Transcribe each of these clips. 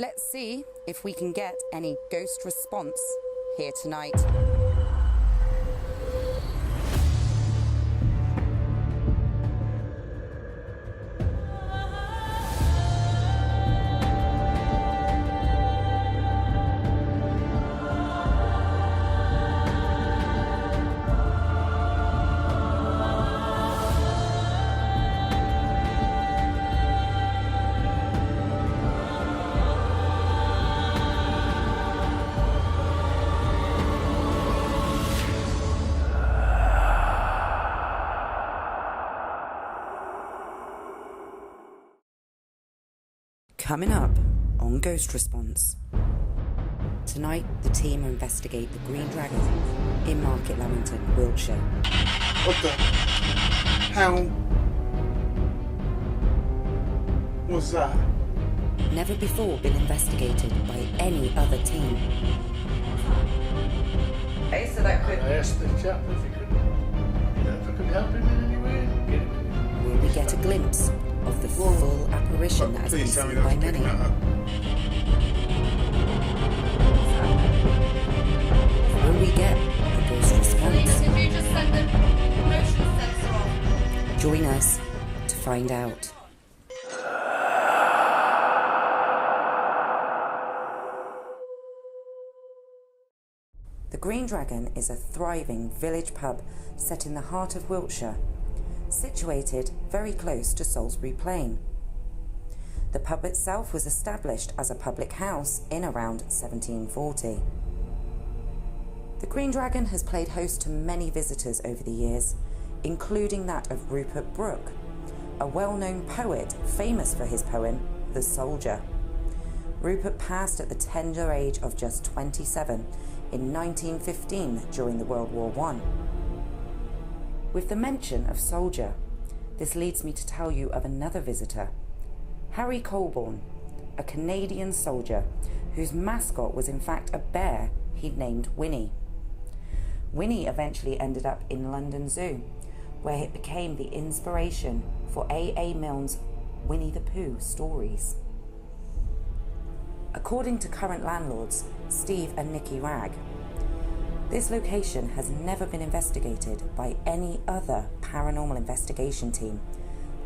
Let's see if we can get any ghost response here tonight. Coming up on Ghost Response. Tonight, the team investigate the Green Dragon in Market Lamington, Wiltshire. What the hell was that? Never before been investigated by any other team. Okay, so that could... I asked the chap if I could help him in any way. Will we get a glimpse of the full apparition that has been seen by many? Will we get a ghost response? If you just send the motion sensor off. Join us to find out. The Green Dragon is a thriving village pub set in the heart of Wiltshire, situated very close to Salisbury Plain. The pub itself was established as a public house in around 1740. The Green Dragon has played host to many visitors over the years, including that of Rupert Brooke, a well-known poet famous for his poem, The Soldier. Rupert passed at the tender age of just 27 in 1915 during the World War I. With the mention of soldier, this leads me to tell you of another visitor, Harry Colborne, a Canadian soldier whose mascot was in fact a bear he'd named Winnie. Winnie eventually ended up in London Zoo, where it became the inspiration for A.A. Milne's Winnie the Pooh stories. According to current landlords, Steve and Nikki Ragg, this location has never been investigated by any other paranormal investigation team,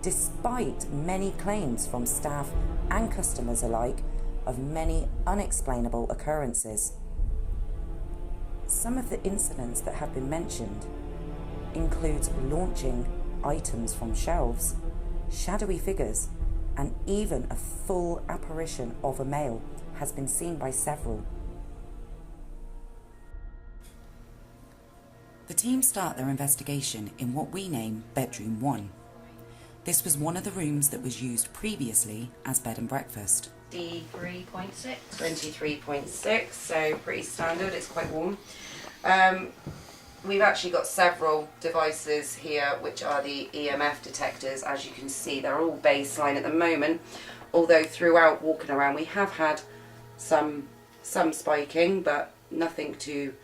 despite many claims from staff and customers alike of many unexplainable occurrences. Some of the incidents that have been mentioned includes launching items from shelves, shadowy figures, and even a full apparition of a male has been seen by several. The team start their investigation in what we name Bedroom 1. This was one of the rooms that was used previously as bed and breakfast. 23.6. 23.6, so pretty standard, it's quite warm. We've actually got several devices here which are the EMF detectors. As you can see, they're all baseline at the moment, although throughout walking around we have had some spiking, but nothing to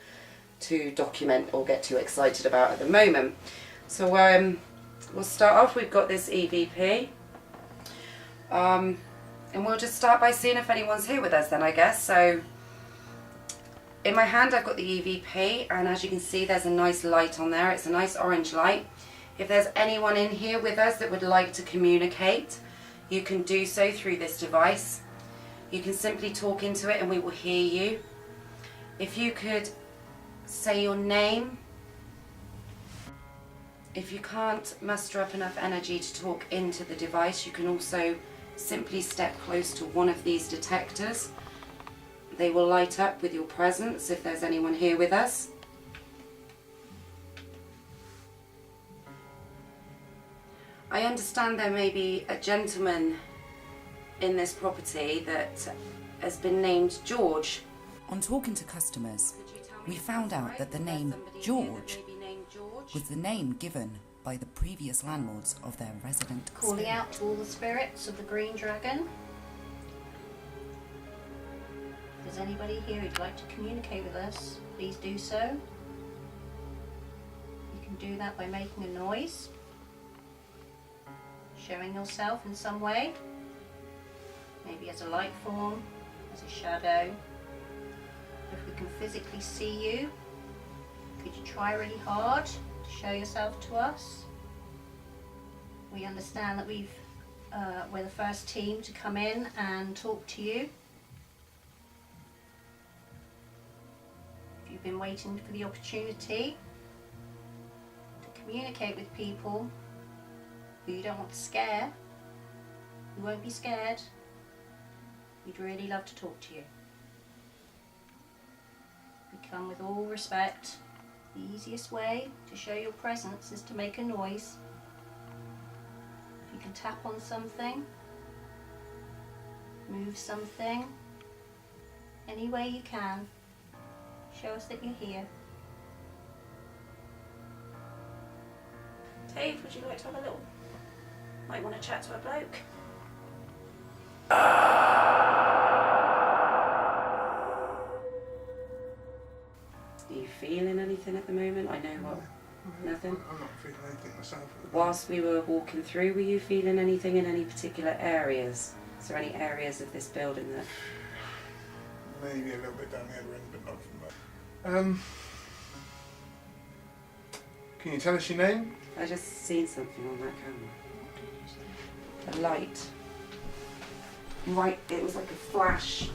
document or get too excited about at the moment. So we'll start off. We've got this EVP, and we'll just start by seeing if anyone's here with us then, I guess. So in my hand I've got the EVP, and as you can see there's a nice light on there. It's a nice orange light. If there's anyone in here with us that would like to communicate, you can do so through this device. You can simply talk into it and we will hear you. If you could say your name. If you can't muster up enough energy to talk into the device, you can also simply step close to one of these detectors. They will light up with your presence if there's anyone here with us. I understand there may be a gentleman in this property that has been named George. On talking to customers, we found out that the name George was the name given by the previous landlords of their resident Calling out to all the spirits of the Green Dragon. If there's anybody here who'd like to communicate with us, please do so. You can do that by making a noise, showing yourself in some way, maybe as a light form, as a shadow. If we can physically see you, could you try really hard to show yourself to us? We understand that we're the first team to come in and talk to you. If you've been waiting for the opportunity to communicate with people who you don't want to scare, you won't be scared. We'd really love to talk to you. We come with all respect. The easiest way to show your presence is to make a noise. If you can tap on something, move something, any way you can, show us that you're here. Dave, would you like to have a little... Might want to chat to a bloke. Are you feeling anything at the moment? I know what. Nothing? I'm not feeling anything myself. Whilst we were walking through, were you feeling anything in any particular areas? Is there any areas of this building that... Maybe a little bit down the other end, but not from there. Can you tell us your name? I just seen something on that camera. A light. Right, it was like a flash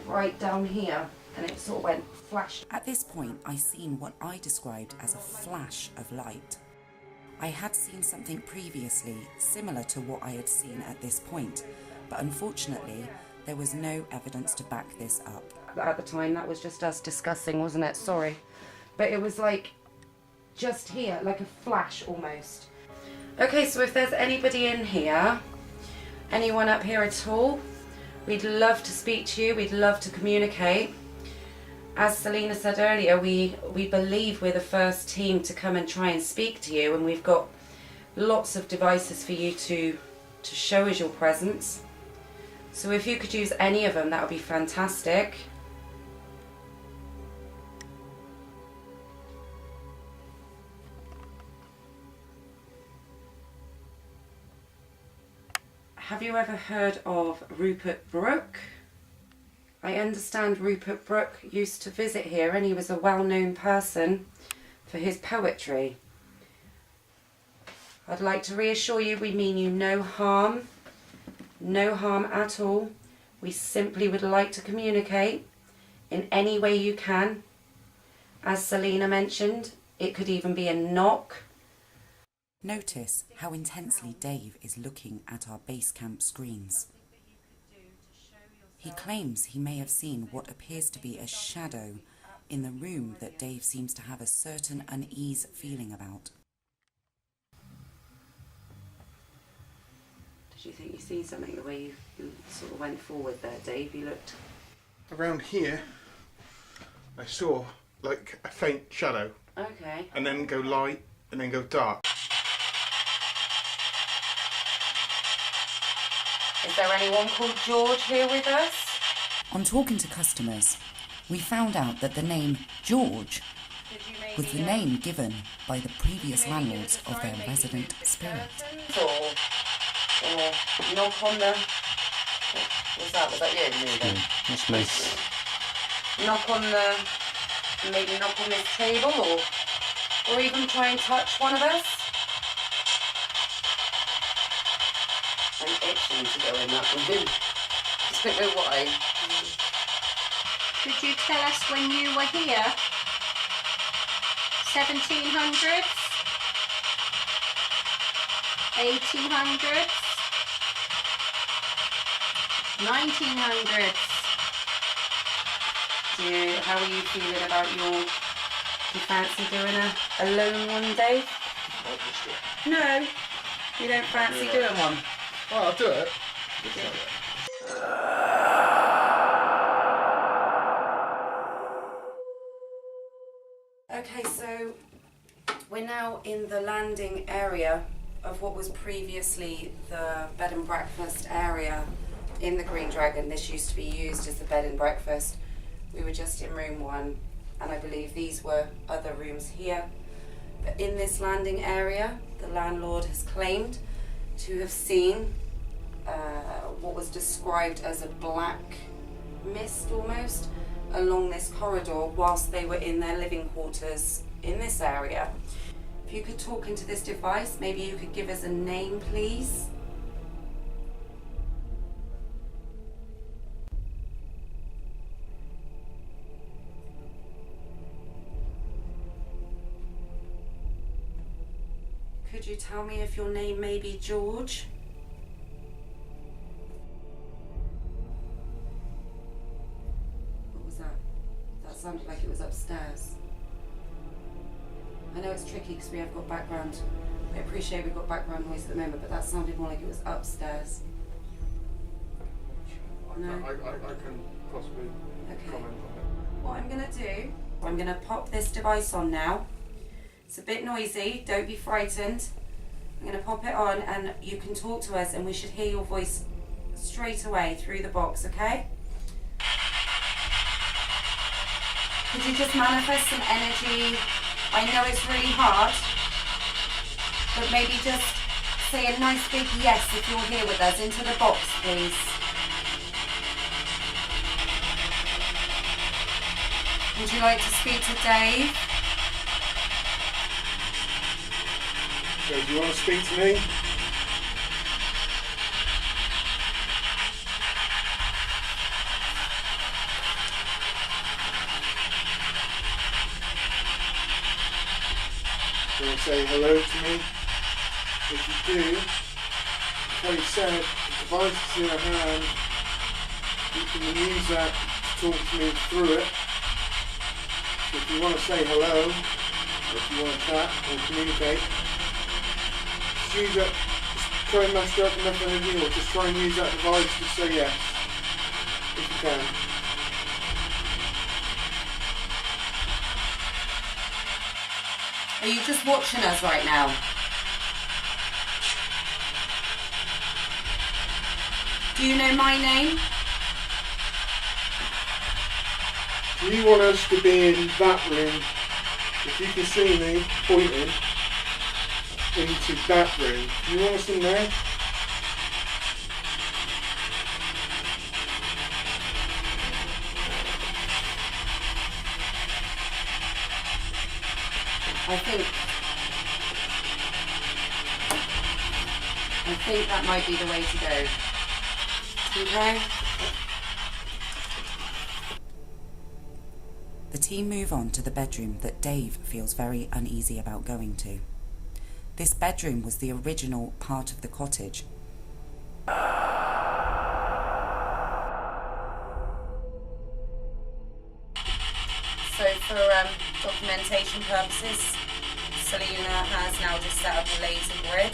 right down here, and it sort of went flash. At this point, I seen what I described as a flash of light. I had seen something previously similar to what I had seen at this point, but unfortunately, there was no evidence to back this up. At the time, that was just us discussing, wasn't it? Sorry. But it was like, just here, like a flash almost. Okay, so if there's anybody in here, anyone up here at all, we'd love to speak to you, we'd love to communicate. As Selena said earlier, we believe we're the first team to come and try and speak to you, and we've got lots of devices for you to show us your presence. So if you could use any of them, that would be fantastic. Have you ever heard of Rupert Brooke? I understand Rupert Brooke used to visit here, and he was a well-known person for his poetry. I'd like to reassure you we mean you no harm at all. We simply would like to communicate in any way you can. As Selena mentioned, it could even be a knock. Notice how intensely Dave is looking at our base camp screens. He claims he may have seen what appears to be a shadow in the room that Dave seems to have a certain unease feeling about. Did you think you seen something the way you sort of went forward there, Dave? You looked... Around here, I saw like a faint shadow. Okay. And then go light, and then go dark. Is there anyone called George here with us? On talking to customers, we found out that the name George was the name given by the previous landlords of their resident spirit. Or knock on the... Was that you? Then? That's me. Knock on the... Maybe knock on this table, or even try and touch one of us? I'm itching to go in that room. I don't know why. Could you tell us when you were here? 1700s? 1800s? 1900s? How are you feeling about do you fancy doing a lone one, Dave? No, you don't fancy doing one? Oh, I'll do it. Okay, so we're now in the landing area of what was previously the bed and breakfast area in the Green Dragon. This used to be used as the bed and breakfast. We were just in room 1, and I believe these were other rooms here. But in this landing area, the landlord has claimed to have seen what was described as a black mist almost along this corridor whilst they were in their living quarters in this area. If you could talk into this device, maybe you could give us a name, please. Could you tell me if your name may be George? What was that? That sounded like it was upstairs. I know it's tricky because we have got background. I appreciate we've got background noise at the moment, but that sounded more like it was upstairs. No? I can possibly comment on it. What I'm going to do, I'm going to pop this device on now. It's a bit noisy, don't be frightened. I'm going to pop it on and you can talk to us and we should hear your voice straight away through the box, okay? Could you just manifest some energy? I know it's really hard, but maybe just say a nice big yes if you're here with us into the box, please. Would you like to speak to Dave? So do you want to speak to me? Do you want to say hello to me? If you do, like you said, the device is in your hand. You can use that to talk to me through it. So if you want to say hello, or if you want to chat or communicate, just use it. Just try and master up enough energy, or just try and use that device to say yes, if you can. Are you just watching us right now? Do you know my name? Do you want us to be in that room? If you can see me pointing into that room, do you want us in there? I think that might be the way to go. Okay? The team move on to the bedroom that Dave feels very uneasy about going to. This bedroom was the original part of the cottage. So for documentation purposes, Selena has now just set up a laser grid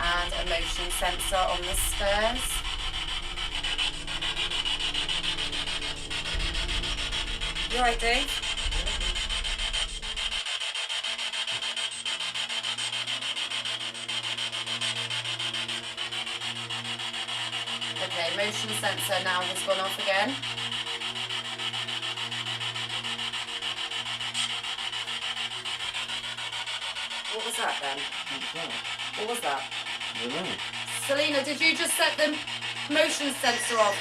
and a motion sensor on the stairs. You alright, Dave? Okay, motion sensor now has gone off again. What was that then? What was that? I don't know. Selena, did you just set the motion sensor off?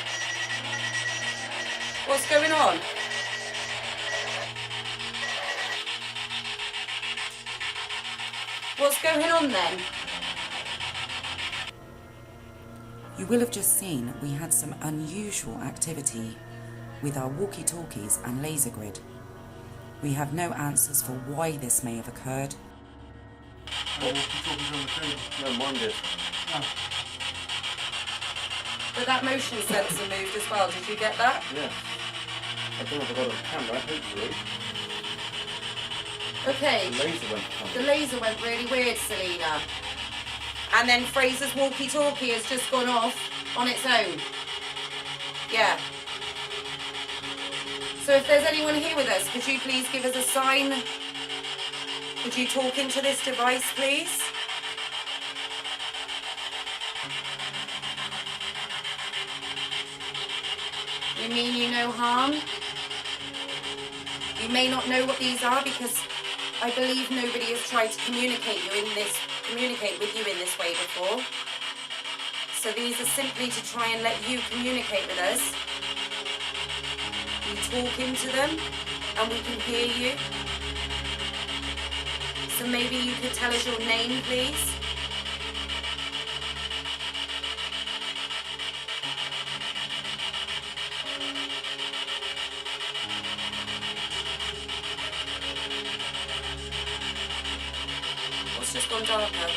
What's going on? What's going on then? You will have just seen we had some unusual activity with our walkie-talkies and laser grid. We have no answers for why this may have occurred. No, mine did. But that motion sensor moved as well, did you get that? Yeah. I don't know if I got it on camera, hopefully. Okay. The laser went on. The laser went really weird, Selena. And then Fraser's walkie-talkie has just gone off on its own. Yeah. So if there's anyone here with us, could you please give us a sign? Could you talk into this device, please? You mean you no harm? You may not know what these are because I believe nobody has tried to communicate with you in this way before. So these are simply to try and let you communicate with us. you talk into them and we can hear you. So maybe you could tell us your name, please. What's just gone darker?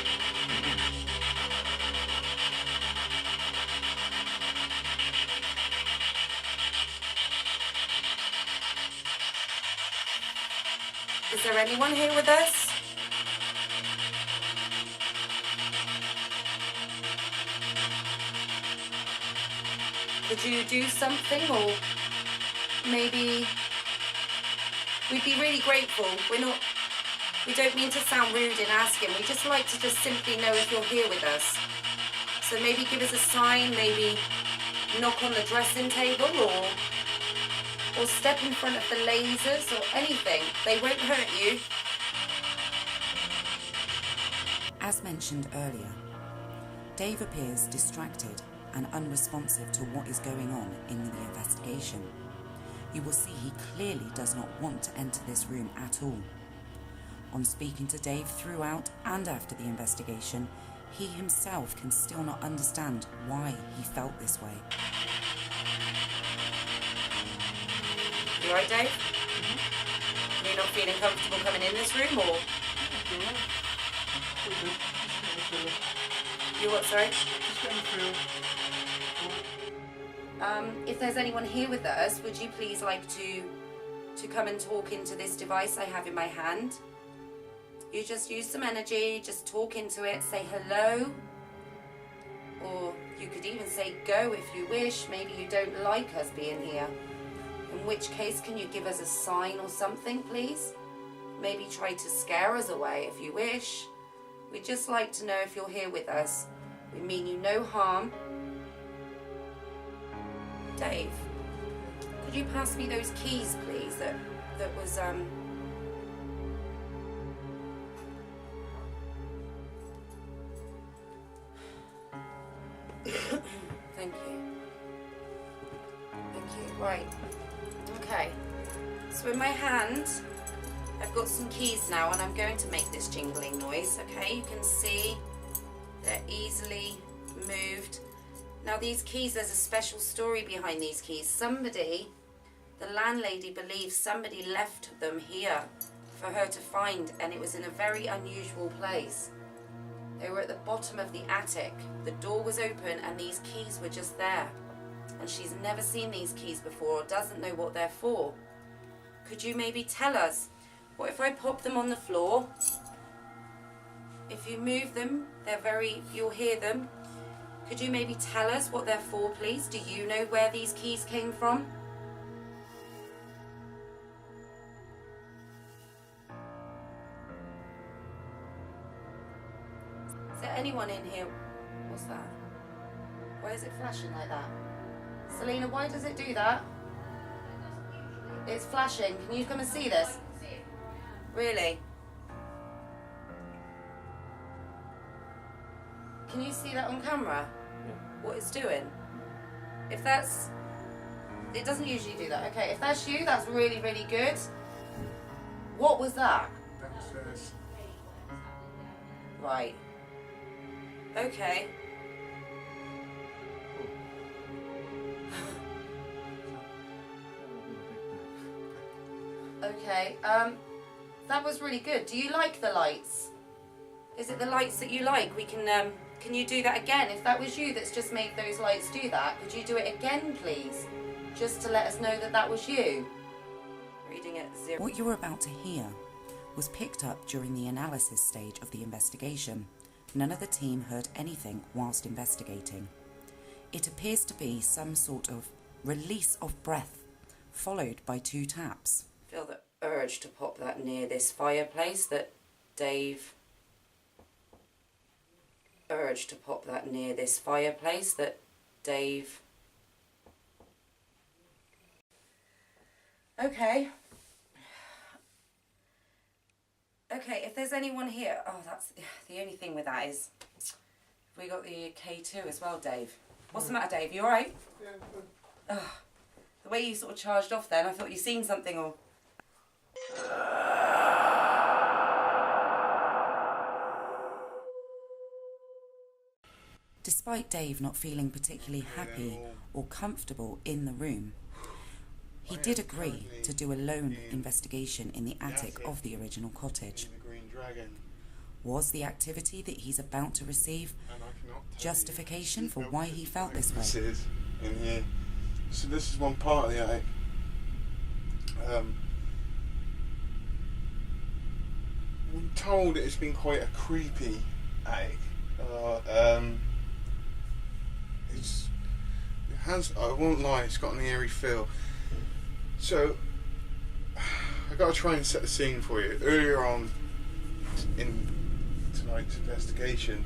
Is there anyone here with us? Could you do something, or maybe we'd be really grateful. We don't mean to sound rude in asking. We just like to just simply know if you're here with us. So maybe give us a sign, maybe knock on the dressing table, or step in front of the lasers, or anything. They won't hurt you. As mentioned earlier, Dave appears distracted and unresponsive to what is going on in the investigation. You will see he clearly does not want to enter this room at all. On speaking to Dave throughout and after the investigation, he himself can still not understand why he felt this way. You alright, Dave? Mm-hmm. You're not feeling comfortable coming in this room, or? You what, sorry? If there's anyone here with us, would you please like to come and talk into this device I have in my hand? You just use some energy, just talk into it, say hello. Or you could even say go if you wish. Maybe you don't like us being here. In which case, can you give us a sign or something, please? Maybe try to scare us away if you wish. We'd just like to know if you're here with us. We mean you no harm. Dave, could you pass me those keys, please? That was, Thank you. Thank you. Right. Okay. So in my hand, I've got some keys now, and I'm going to make this jingling noise, okay? You can see they're easily moved. Now these keys, there's a special story behind these keys. The landlady believes somebody left them here for her to find, and it was in a very unusual place. They were at the bottom of the attic. The door was open and these keys were just there. And she's never seen these keys before, or doesn't know what they're for. Could you maybe tell us, what if I pop them on the floor? If you move them, you'll hear them. Could you maybe tell us what they're for, please? Do you know where these keys came from? Is there anyone in here? What's that? Why is it flashing like that? Selena, why does it do that? It's flashing. Can you come and see this? Really? Can you see that on camera? Yeah. What it's doing? It doesn't usually do that. Okay, if that's you, that's really, really good. What was that? Downstairs. Right. Okay. Okay, that was really good. Do you like the lights? Is it the lights that you like? Can you do that again? If that was you that's just made those lights do that, could you do it again, please? Just to let us know that that was you. Reading at 0. What you were about to hear was picked up during the analysis stage of the investigation. None of the team heard anything whilst investigating. It appears to be some sort of release of breath, followed by 2 taps. I feel the urge to pop that near this fireplace that Dave... Okay. Okay, if there's anyone here... Oh, that's... The only thing with that is... We got the K2 as well, Dave. What's the matter, Dave? You alright? Yeah, good. The way you sort of charged off then, I thought you'd seen something or... Despite Dave not feeling particularly happy or comfortable in the room, he did agree to do a lone investigation in the attic of the original cottage. The Green Dragon. Was the activity that he's about to receive And I cannot tell justification you for why he felt this this way? is in here. So this is one part of the attic. I'm told it's been quite a creepy attic. It has, I won't lie, it's got an eerie feel. So I got to try and set the scene for you. Earlier on in tonight's investigation,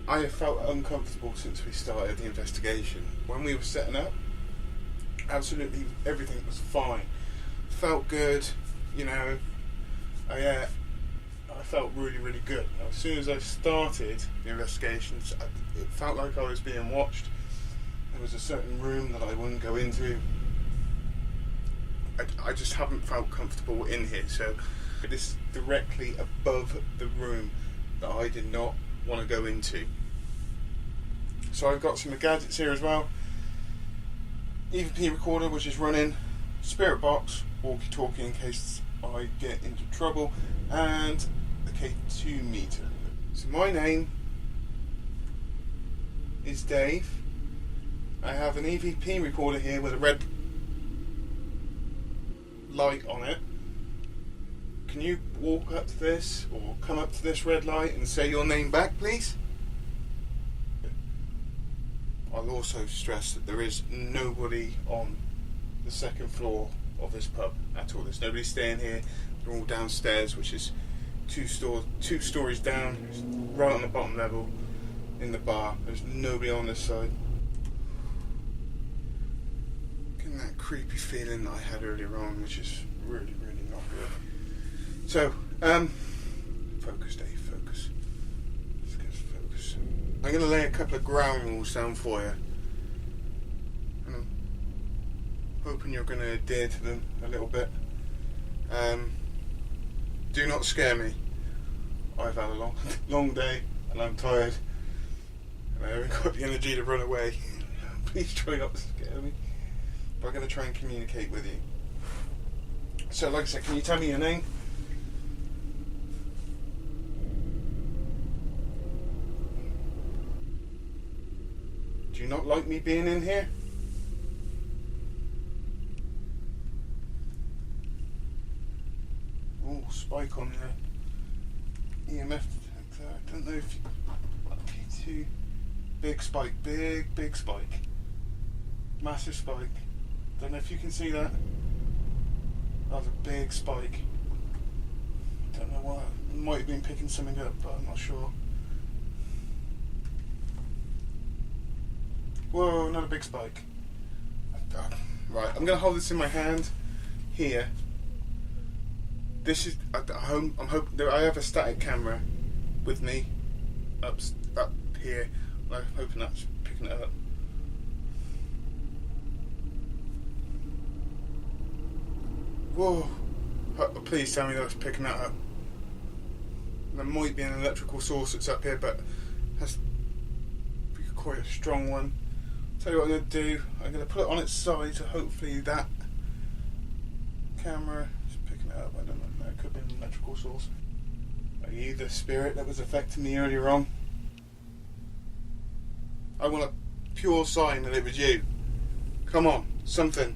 I have felt uncomfortable since we started the investigation. When we were setting up, absolutely everything was fine. Felt good, you know. I felt really, really good. As soon as I started the investigations, it felt like I was being watched. There was a certain room that I wouldn't go into. I just haven't felt comfortable in here. So this is directly above the room that I did not want to go into. So I've got some gadgets here as well. EVP recorder, which is running, spirit box, walkie-talkie in case I get into trouble, and the K2 meter. So my name is Dave. I have an EVP recorder here with a red light on it. Can you walk up to this or come up to this red light and say your name back, please? I'll also stress that there is nobody on the second floor of this pub at all. There's nobody staying here. They're all downstairs, which is two stories down, right on the bottom level in the bar. There's nobody on this side. Getting that creepy feeling that I had earlier on, which is really, really not good. So, focus, Dave, focus. Let's get focus. I'm going to lay a couple of ground rules down for you. And I'm hoping you're going to adhere to them a little bit. Do not scare me. I've had a long day and I'm tired. And I haven't got the energy to run away. Please try not to scare me. But I'm going to try and communicate with you. So, like I said, can you tell me your name? Do you not like me being in here? Oh, spike on the EMF detector. I don't know if you... K2. Big spike, big spike. Massive spike. Don't know if you can see that. That was a big spike. Don't know what. Might have been picking something up, but I'm not sure. Whoa, another big spike. Right, I'm going to hold this in my hand here. This is at home. I'm hoping I have a static camera with me up here. I'm hoping that's picking it up. Whoa! Please tell me that's picking that up. There might be an electrical source that's up here, but that's quite a strong one. Tell you what I'm going to do. I'm going to put it on its side, so hopefully that camera is picking it up. I don't know. It could be an electrical source. Are you the spirit that was affecting me earlier on? I want a pure sign that it was you. Come on, something.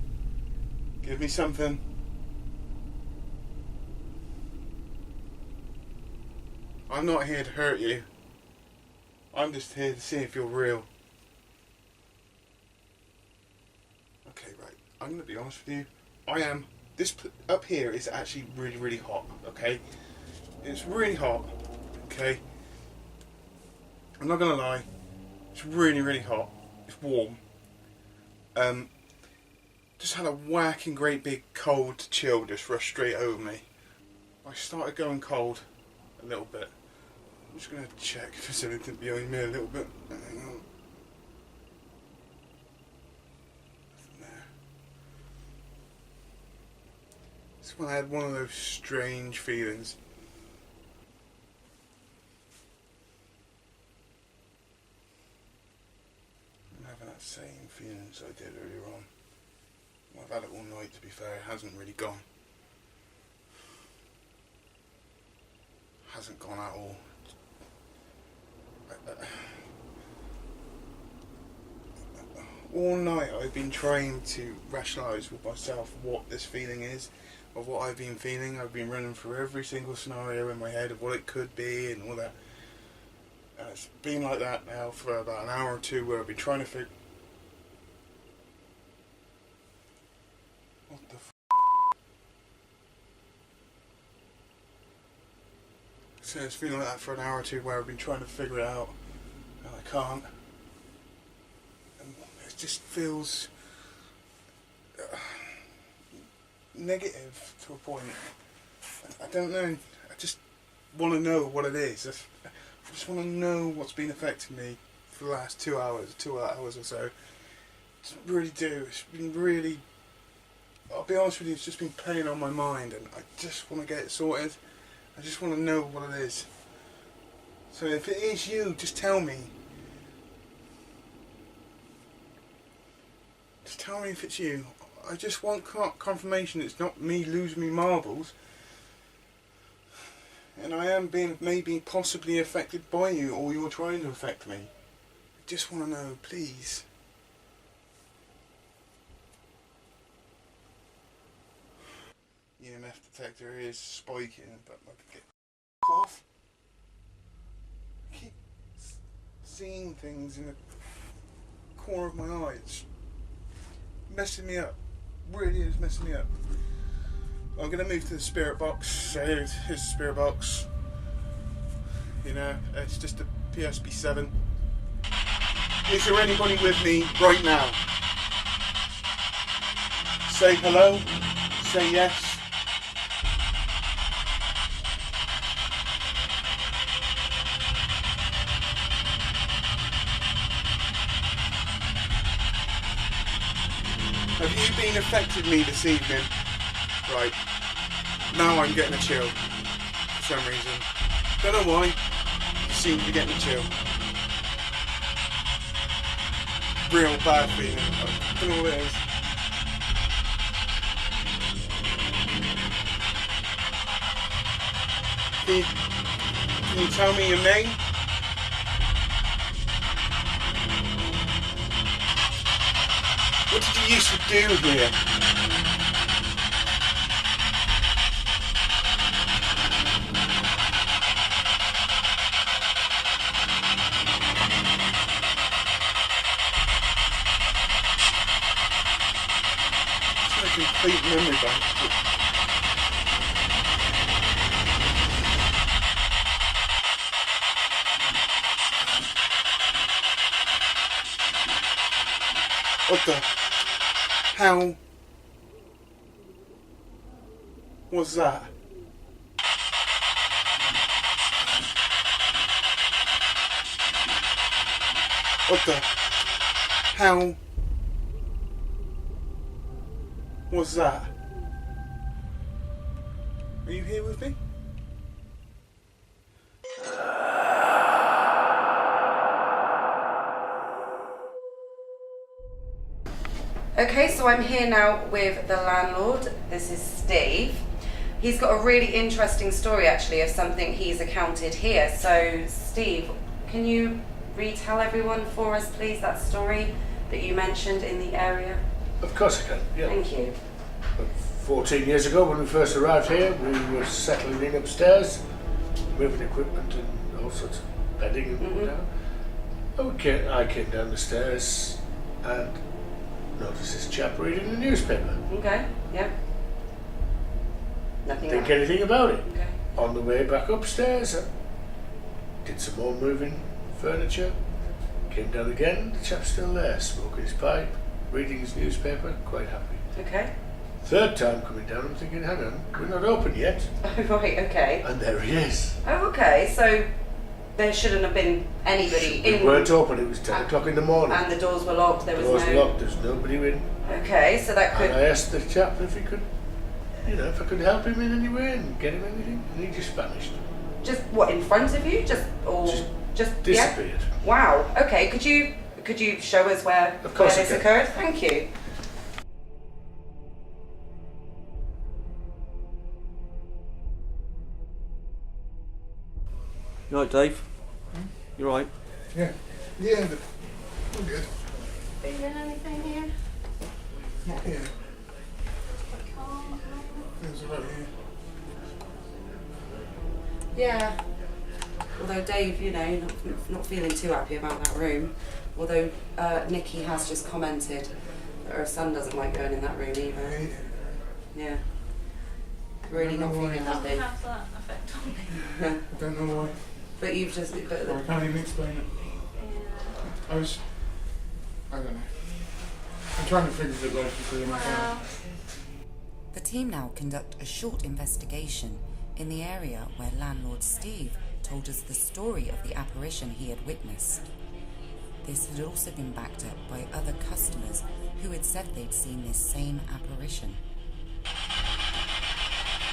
Give me something. I'm not here to hurt you. I'm just here to see if you're real. Okay, right. I'm going to be honest with you. I am. This up here is actually really, really hot. Okay? It's really hot. Okay? I'm not going to lie. It's really, really hot. It's warm. Just had a whacking great big cold chill just rush straight over me. I started going cold a little bit. I'm just going to check if there's anything behind me a little bit. Hang on. Nothing there. It's when I had one of those strange feelings. I'm having that same feeling as I did earlier on. I've had it all night, to be fair. It hasn't really gone. Hasn't gone at all. All night I've been trying to rationalise with myself what this feeling is, of what I've been feeling. I've been running through every single scenario in my head of what it could be and all that. And it's been like that now for about an hour or two, where I've been trying to figure... What the f***? So it's been like that for an hour or two, where I've been trying to figure it out and I can't. And it just feels negative to a point. I don't know. I just want to know what it is. I just want to know what's been affecting me for the last 2 hours or so. Just really do. It's been really... I'll be honest with you, it's just been playing on my mind, and I just want to get it sorted. I just want to know what it is. So if it is you, just tell me. Just tell me if it's you. I just want confirmation it's not me losing me marbles. And I am being maybe possibly affected by you, or you're trying to affect me. I just want to know, please. EMF detector is spiking, but I can get off. I keep seeing things in the corner of my eye. It's messing me up. Really is messing me up. I'm going to move to the spirit box. So here's the spirit box. You know, it's just a PSP7. Is there anybody with me right now? Say hello. Say yes. Have you been affected me this evening? Right. Now I'm getting a chill. For some reason. Don't know why. Seem to be getting a chill. Real bad feeling. I don't know what it is. Can you tell me your name? What did you used to do here? It's like a complete memory bank. What the hell was that? What the hell was that? Are you here with me? Okay, so I'm here now with the landlord. This is Steve. He's got a really interesting story actually of something he's encountered here. So Steve, can you retell everyone for us please that story that you mentioned in the area? Of course I can, yeah. Thank you. 14 years ago when we first arrived here, we were settling in upstairs, moving equipment and all sorts of bedding and whatnot. I came down the stairs and noticed this chap reading the newspaper. Okay, yeah. Nothing Didn't else. get anything about it. Okay. On the way back upstairs, I did some more moving furniture, came down again, the chap's still there, smoking his pipe, reading his newspaper, quite happy. Okay. Third time coming down, I'm thinking, hang on, we're not open yet. Oh, right, okay. And there he is. Oh, okay, so there shouldn't have been anybody in. We weren't open, it was 10 o'clock in the morning. And the doors were locked, there was Doors no... locked, there's nobody in. Okay, so that could... And I asked the chap if he could you know, if I could help him in any way and get him anything, and he just vanished. Just what, in front of you? Just Just yeah? disappeared. Wow. Okay. Could you show us where Of course I this can. occurred? Thank you. You right, Dave? You right? Yeah. Yeah, but we're good. Feeling anything here? Not here. Calm. Feels alright here. Yeah. Although Dave, you know, not feeling too happy about that room. Although Nikki has just commented that her son doesn't like going in that room either. Right. Yeah. Really not feeling Doesn't happy. have that effect on me. I don't know why. But you've just. I can't even explain it. Yeah. I don't know. I'm trying to figure the logic through my head. Well, The team now conduct a short investigation in the area where landlord Steve told us the story of the apparition he had witnessed. This had also been backed up by other customers who had said they'd seen this same apparition.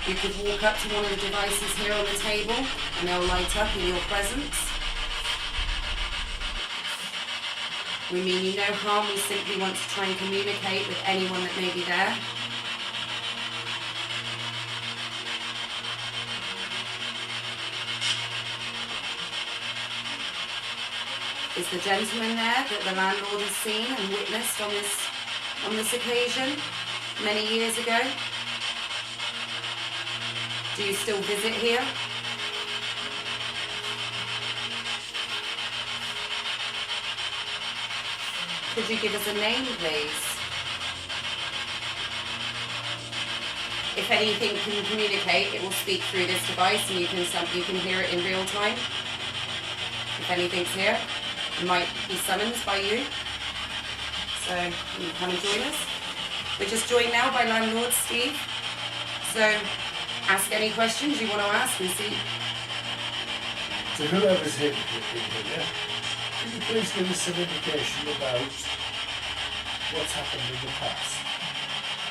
You could walk up to one of the devices here on the table and they'll light up in your presence. We mean you no harm, we simply want to try and communicate with anyone that may be there. Is the gentleman there that the landlord has seen and witnessed on this occasion many years ago? Do you still visit here? Could you give us a name, please? If anything can communicate, it will speak through this device and you can hear it in real time. If anything's here, it might be summoned by you. So you can come and join us. We're just joined now by landlord Steve. So ask any questions you want to ask and see. To whoever's here, can you please give us some indication about what's happened in the past?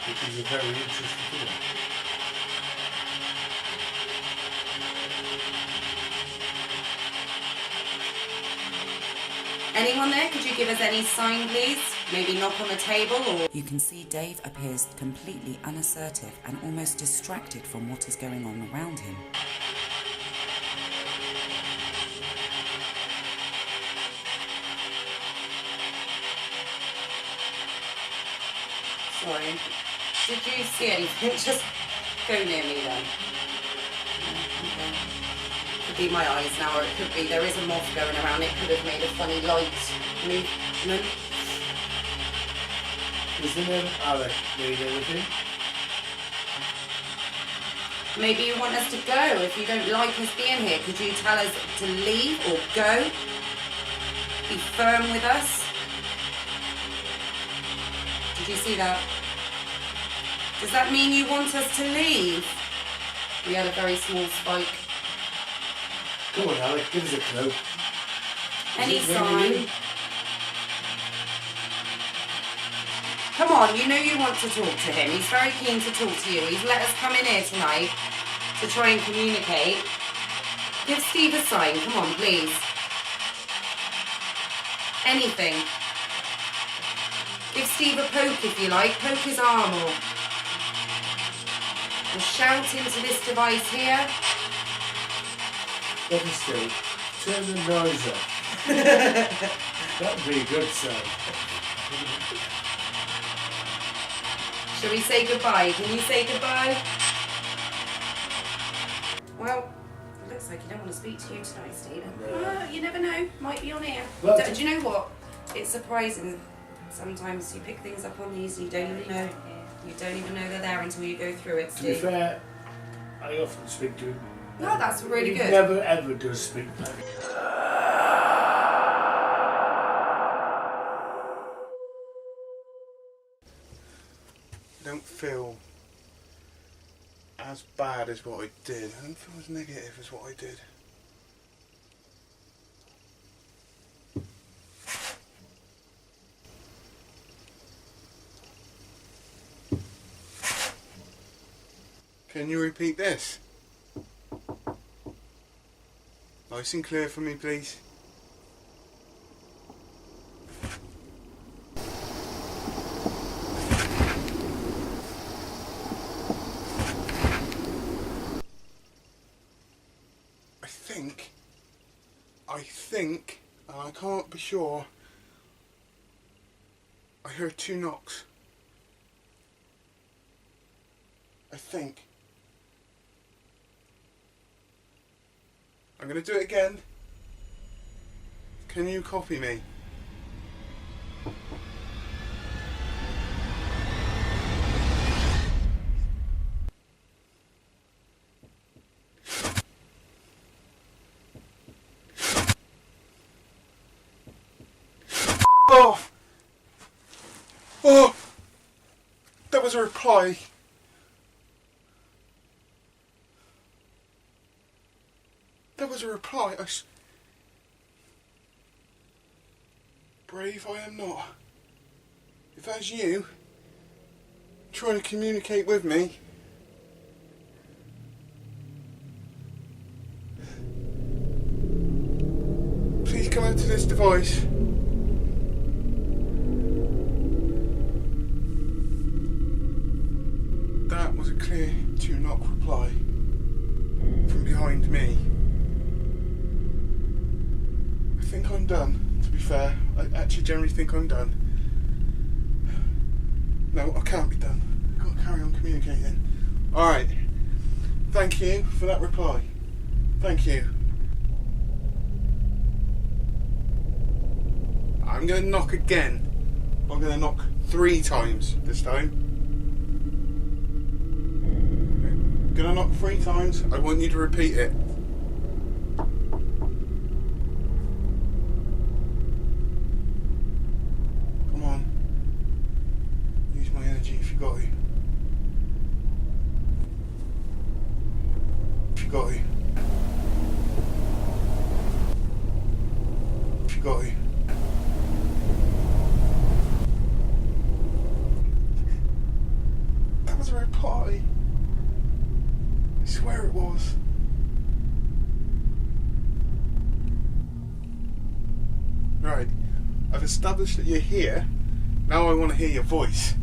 Which is a very interesting thing. Anyone there? Could you give us any sign, please? Maybe knock on the table or... You can see Dave appears completely unassertive and almost distracted from what is going on around him. Sorry. Did you see anything? Just go near me then. Okay. Could be my eyes now, or it could be there is a moth going around. It could have made a funny light movement. Does the name Alec mean anything? Maybe you want us to go. If you don't like us being here, could you tell us to leave or go? Be firm with us. Did you see that? Does that mean you want us to leave? We had a very small spike. Come on, Alec, give us a clue. Any Is it really sign? you? Come on, you know you want to talk to him. He's very keen to talk to you. He's let us come in here tonight to try and communicate. Give Steve a sign. Come on, please. Anything. Give Steve a poke if you like. Poke his arm or shout into this device here. Let us do. Turn the noise off. That would be a good sign. Shall we say goodbye? Can you say goodbye? Well, it looks like you don't want to speak to you tonight, Stephen. No. You never know. Might be on here. Well, Do you know what? It's surprising. Sometimes you pick things up on these and you don't even know. You don't even know they're there until you go through it, To be Steve. fair, I often speak to him. No, that's really He good. never ever does speak back. I don't feel as bad as what I did. I don't feel as negative as what I did. Can you repeat this? Nice and clear for me, please. I think, and I can't be sure, I heard 2 knocks. I think. I'm going to do it again. Can you copy me? Oh! Oh! That was a reply. That was a reply. Brave I am not. If that's you trying to communicate with me, please come out to this device. That was a clear 2-knock reply from behind me. I think I'm done, to be fair. I actually generally think I'm done. No, I can't be done. I've got to carry on communicating. Alright. Thank you for that reply. Thank you. I'm going to knock again. I'm going to knock 3 times this time. I'm going to knock 3 times. I want you to repeat it. Come on. Use my energy if you got it. If you got it. If you got it. That was a reply. I swear it was. Right, I've established that you're here. Now I want to hear your voice.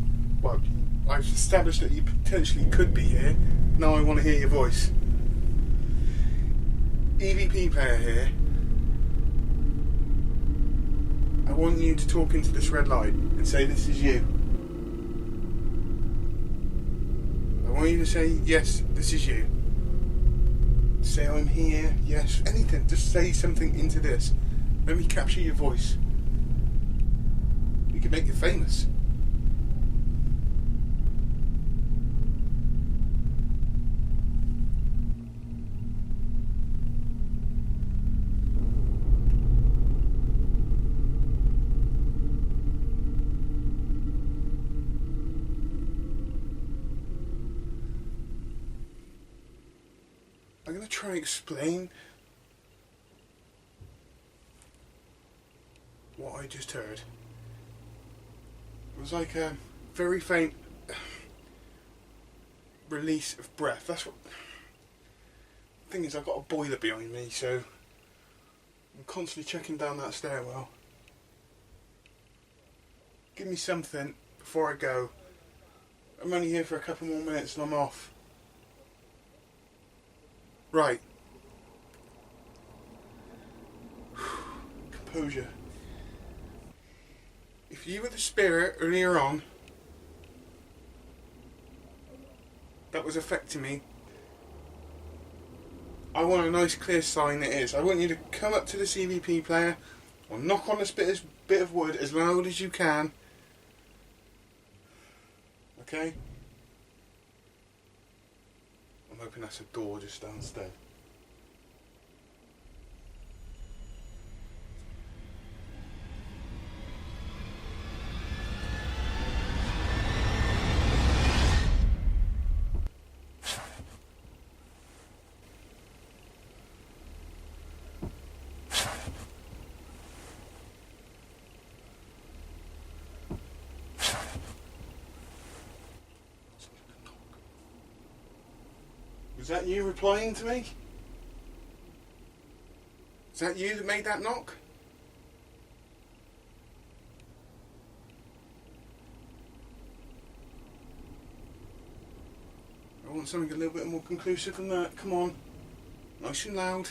Well, I've established that you potentially could be here. Now I want to hear your voice. EVP player here. I want you to talk into this red light and say this is you. I want you to say, yes, this is you. Say I'm here, yes, anything. Just say something into this. Let me capture your voice. We can make you famous. I'm going to try and explain what I just heard. It was like a very faint release of breath. That's what... The thing is, I've got a boiler behind me, so I'm constantly checking down that stairwell. Give me something before I go. I'm only here for a couple more minutes and I'm off. Right. Composure. If you were the spirit earlier on that was affecting me, I want a nice clear sign it is. I want you to come up to the CVP player or knock on this bit of wood as loud as you can. Okay? I'm hoping that's a door just downstairs. Was that you replying to me? Is that you that made that knock? I want something a little bit more conclusive than that. Come on. Nice and loud.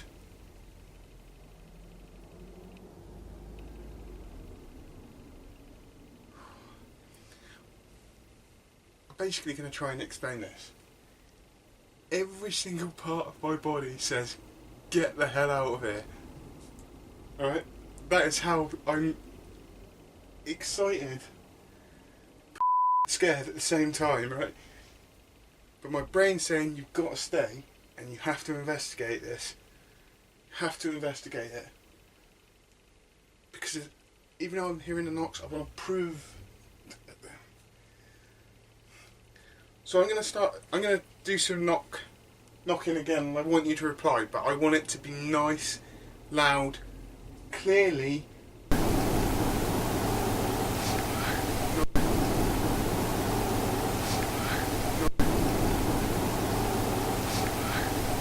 I'm basically going to try and explain this. Every single part of my body says, get the hell out of here. Alright? That is how I'm excited, scared at the same time, right? But my brain's saying, you've got to stay and you have to investigate this. You have to investigate it. Because even though I'm hearing the knocks, I want to prove. So I'm going to do some knocking again, and I want you to reply, but I want it to be nice, loud, clearly.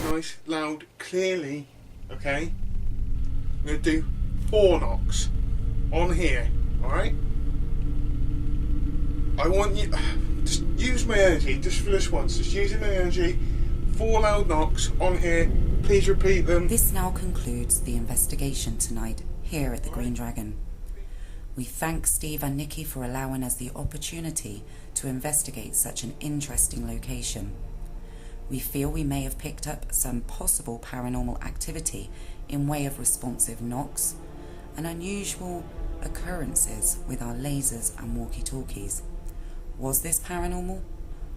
Nice, loud, clearly, okay? I'm going to do 4 knocks on here, alright? I want you, just use my energy, just for this once, just using my energy, 4 loud knocks on here, please repeat them. This now concludes the investigation tonight here at the Green Dragon. We thank Steve and Nikki for allowing us the opportunity to investigate such an interesting location. We feel we may have picked up some possible paranormal activity in way of responsive knocks and unusual occurrences with our lasers and walkie-talkies. Was this paranormal?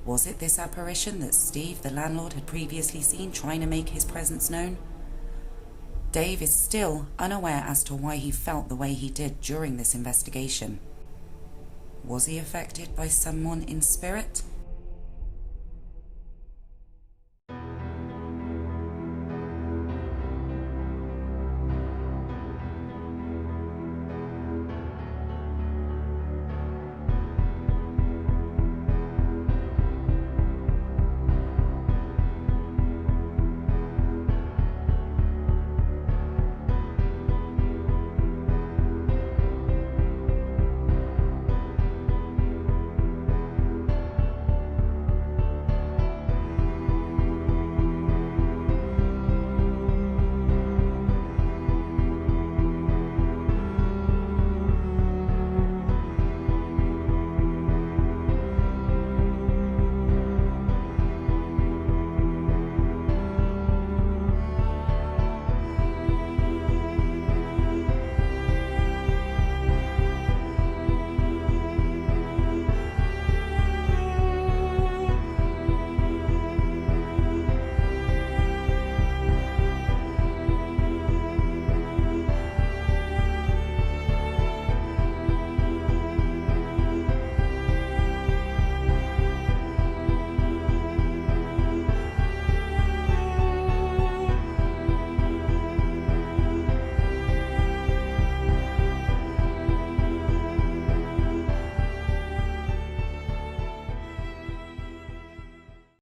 Was it this apparition that Steve, the landlord, had previously seen trying to make his presence known? Dave is still unaware as to why he felt the way he did during this investigation. Was he affected by someone in spirit?